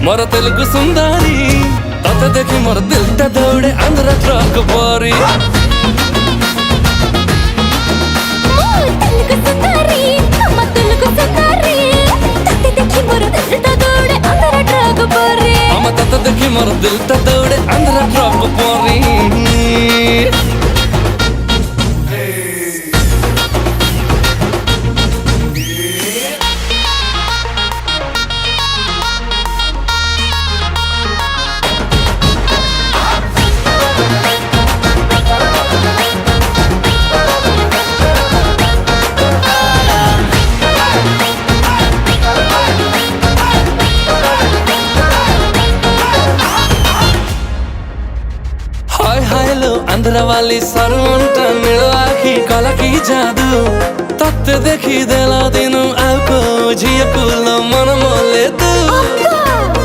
मोर तेलुगु सुंदरी तते देखी मोर दिलटा दौड़े आंध्र ट्रक बारी तते देखी मोर दिलटा दौड़े आंध्र ट्रक बारी आंध्र वाली सरवंट मिलवाखी कला की जादू तत्ते देखी देला दिनु आपको झिया कुल मन मोले तू